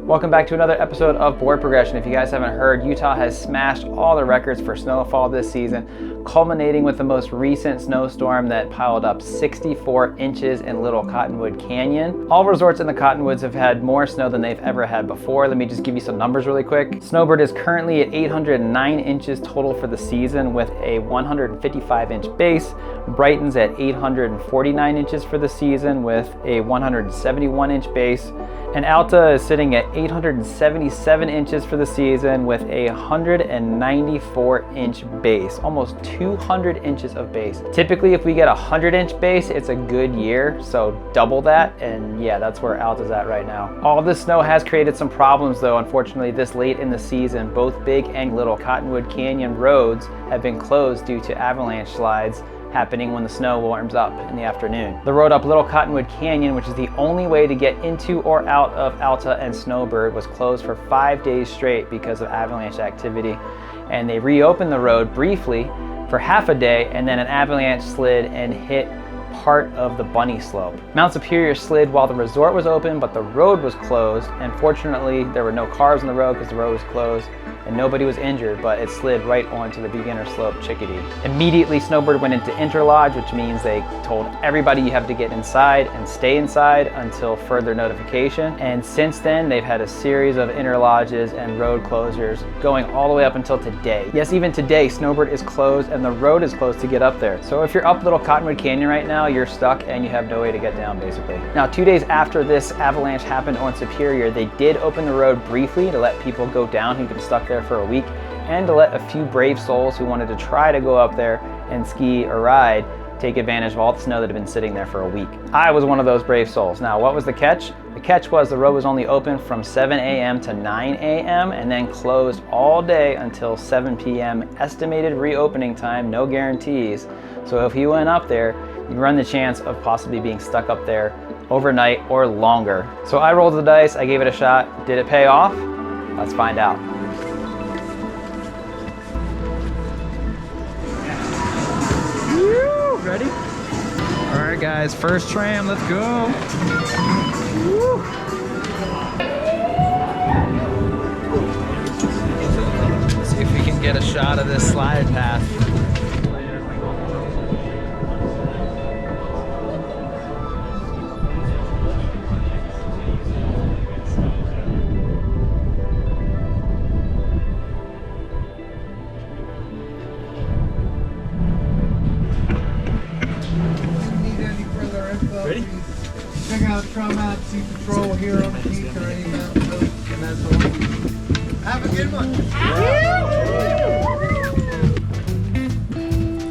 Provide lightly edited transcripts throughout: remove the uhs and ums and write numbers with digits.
Welcome back to another episode of Board Progression. If you guys haven't heard, Utah has smashed all the records for snowfall this season, culminating with the most recent snowstorm that piled up 64 inches in Little Cottonwood Canyon. All resorts in the Cottonwoods have had more snow than they've ever had before. Let me just give you some numbers really quick. Snowbird is currently at 809 inches total for the season with a 155-inch base. Brighton's at 849 inches for the season with a 171-inch base. And Alta is sitting at 877 inches for the season with a 194-inch base, almost 200 inches of base. Typically, if we get a 100-inch base, it's a good year, so double that, and yeah, that's where Alta's at right now. All this snow has created some problems though, unfortunately, this late in the season. Both Big and Little Cottonwood Canyon roads have been closed due to avalanche slides happening when the snow warms up in the afternoon. The road up Little Cottonwood Canyon, which is the only way to get into or out of Alta and Snowbird, was closed for 5 days straight because of avalanche activity. And they reopened the road briefly for half a day, and then an avalanche slid and hit part of the bunny slope. Mount Superior slid while the resort was open, but the road was closed, and fortunately there were no cars on the road because the road was closed and nobody was injured, but it slid right onto the beginner slope Chickadee. Immediately Snowbird went into interlodge, which means they told everybody you have to get inside and stay inside until further notification. And since then they've had a series of interlodges and road closures going all the way up until today. Yes, even today Snowbird is closed and the road is closed to get up there. So if you're up Little Cottonwood Canyon right now, you're stuck and you have no way to get down basically. Now 2 days after this avalanche happened on Superior, they did open the road briefly to let people go down who'd been stuck there for a week, and to let a few brave souls who wanted to try to go up there and ski or ride take advantage of all the snow that had been sitting there for a week. I was one of those brave souls. Now, what was the catch? The catch was the road was only open from 7 a.m. to 9 a.m. and then closed all day until 7 p.m. Estimated reopening time, no guarantees. So if you went up there, you run the chance of possibly being stuck up there overnight or longer. So I rolled the dice, I gave it a shot. Did it pay off? Let's find out. Woo, ready? All right guys, first tram, let's go. Woo. Let's see if we can get a shot of this slide path. Ready? Check out Traumount Sea Patrol here on the Keith or any mountain road, and that's all. Have a good one.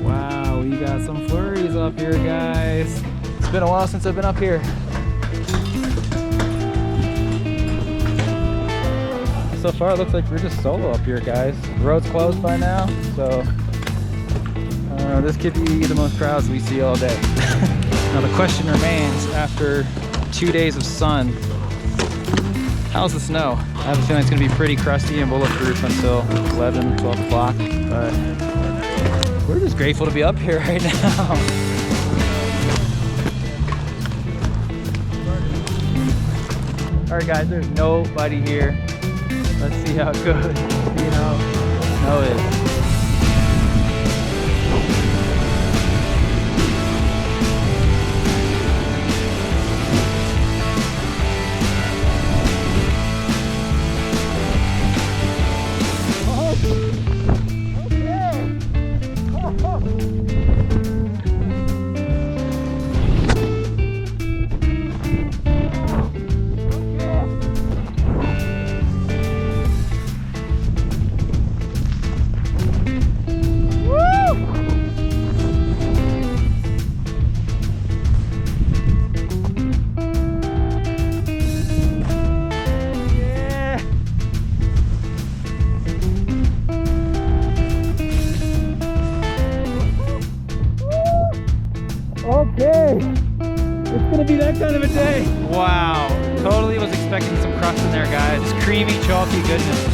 Wow, we got some flurries up here, guys. It's been a while since I've been up here. So far, it looks like we're just solo up here, guys. The road's closed by now, so this could be the most crowds we see all day. Now the question remains, after 2 days of sun, how's the snow? I have a feeling it's going to be pretty crusty and bulletproof until 11, 12 o'clock, but we're just grateful to be up here right now. Alright guys, there's nobody here. Let's see how it goes. You know, snow is. that kind of a day. Wow, totally was expecting some crust in there, guys. Just creamy, chalky goodness.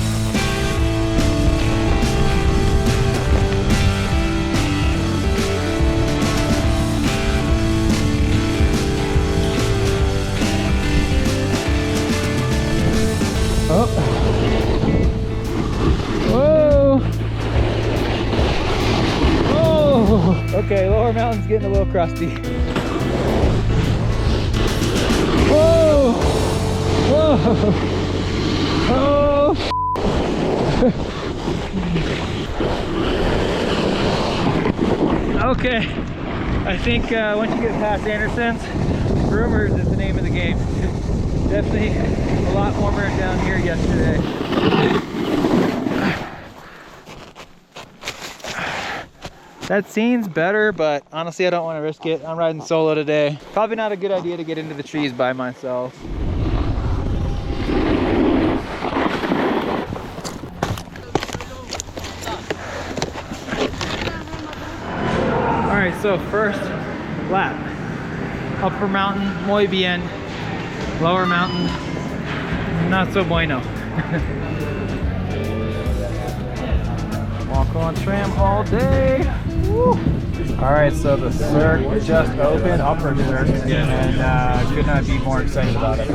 Oh. Whoa. Oh. Okay, lower mountain's getting a little crusty. Whoa. Whoa. Oh. Okay. I think once you get past Anderson's, Rumors is the name of the game. Definitely a lot warmer down here yesterday. That scene's better, but honestly I don't want to risk it. I'm riding solo today. Probably not a good idea to get into the trees by myself. Alright, so first lap. Upper mountain, muy bien. Lower mountain, not so bueno. Walk on tram all day. Woo. All right, so the circ just opened, upper circ, and could not be more excited about it.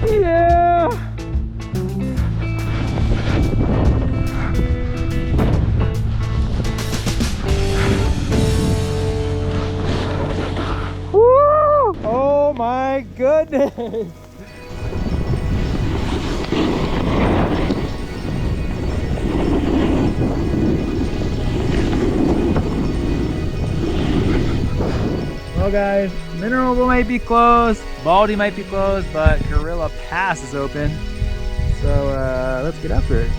Yeah. Woo! Oh my goodness. Well guys, Mineral might be closed, Baldy might be closed, but Gorilla Pass is open. So let's get after it.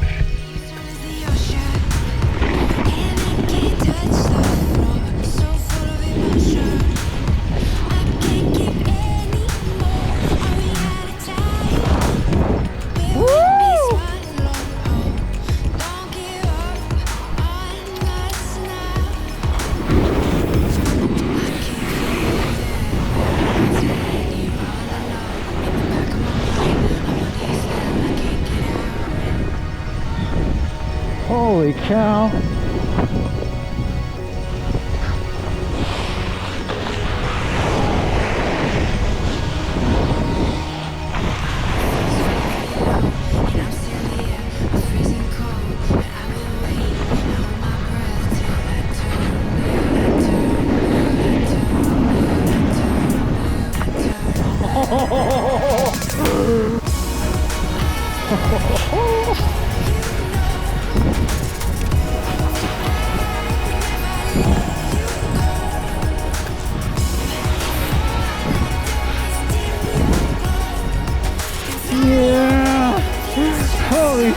Holy cow. Yeah! Holy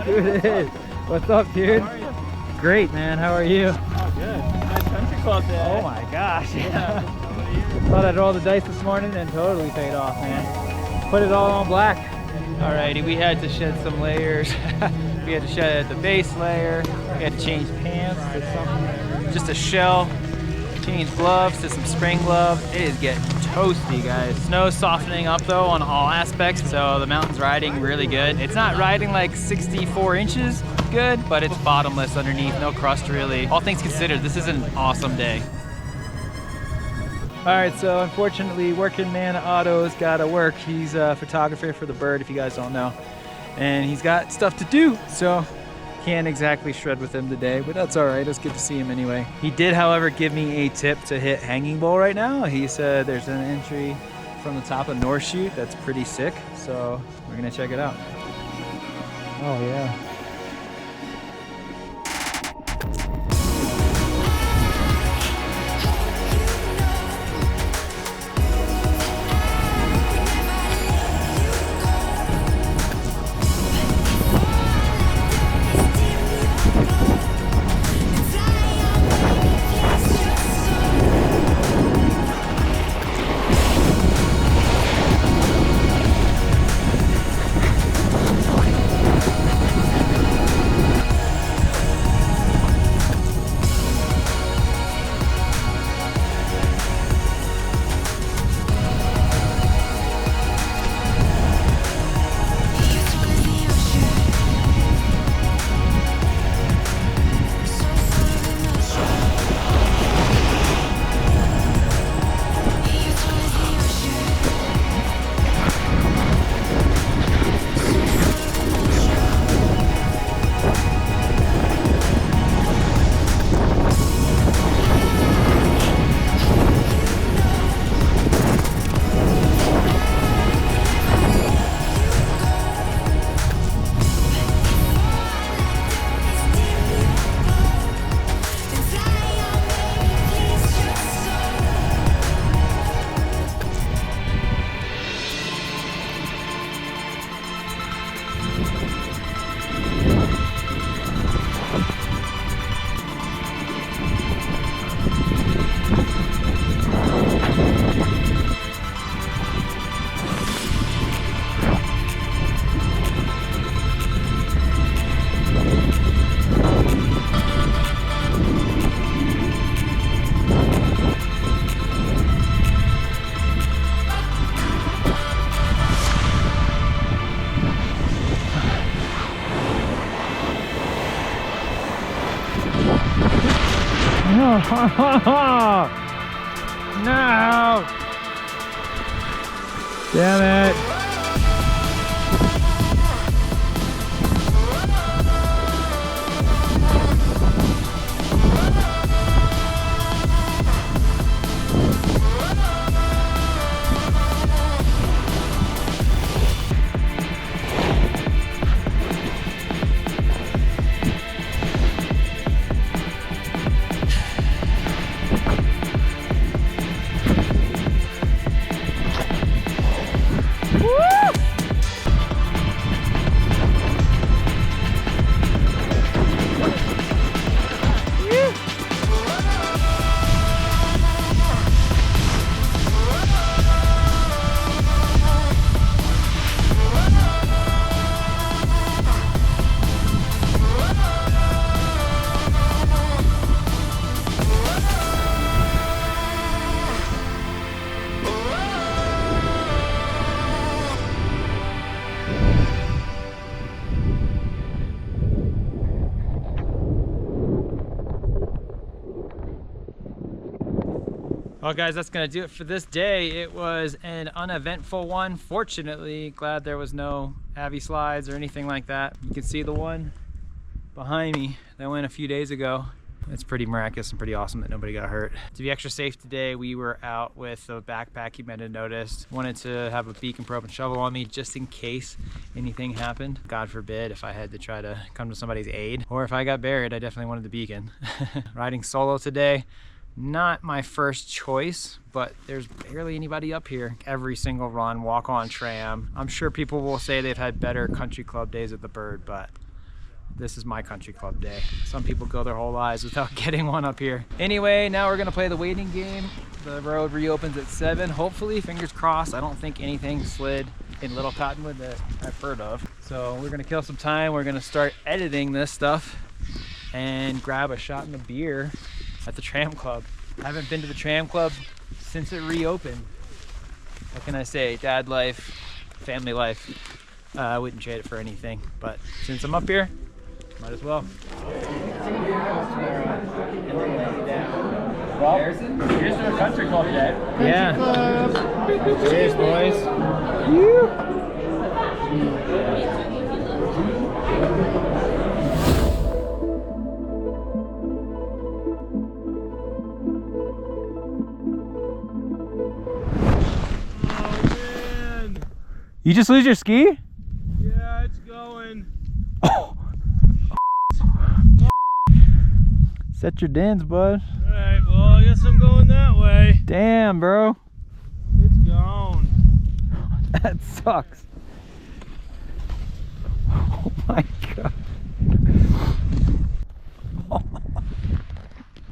Dude, it is. What's up, dude? Great, man. How are you? Oh, good. Nice country club day. Oh my gosh. Yeah. Thought I'd roll the dice this morning and totally paid off, man. Put it all on black. Alrighty, we had to shed some layers. We had to shed the base layer. We had to change pants to something, just a shell. Change gloves to some spring gloves. It is getting toasty, guys. Snow's softening up though on all aspects, so the mountain's riding really good. It's not riding like 64 inches good, but it's bottomless underneath, no crust really. All things considered, this is an awesome day. All right, so unfortunately, Working Man Auto's gotta work. He's a photographer for the Bird, if you guys don't know. And he's got stuff to do, so can't exactly shred with him today, but that's all right. It's good to see him anyway. He did, however, give me a tip to hit Hanging Bowl right now. He said there's an entry from the top of North Chute that's pretty sick, so we're gonna check it out. Oh yeah. No! Damn it! Well guys, that's gonna do it for this day. It was an uneventful one. Fortunately, glad there was no Avi slides or anything like that. You can see the one behind me that went a few days ago. It's pretty miraculous and pretty awesome that nobody got hurt. To be extra safe today, we were out with a backpack you might have noticed. Wanted to have a beacon probe and shovel on me just in case anything happened. God forbid if I had to try to come to somebody's aid, or if I got buried, I definitely wanted the beacon. Riding solo today, not my first choice, but there's barely anybody up here. Every single run, walk on tram. I'm sure people will say they've had better country club days at the Bird, but this is my country club day. Some people go their whole lives without getting one up here. Anyway, now we're gonna play the waiting game. The road reopens at 7. Hopefully, fingers crossed. I don't think anything slid in Little Cottonwood that I've heard of. So we're gonna kill some time. We're gonna start editing this stuff and grab a shot and a beer at the Tram Club. I haven't been to the Tram Club since it reopened. What can I say? Dad life, family life. I wouldn't trade it for anything, but since I'm up here, might as well. Well, here's to a country club day. Yeah. Cheers, boys. Woo. You just lose your ski? Yeah, it's going. Oh. Set your dins, bud. Alright, well, I guess I'm going that way. Damn, bro. It's gone. That sucks. Oh my god.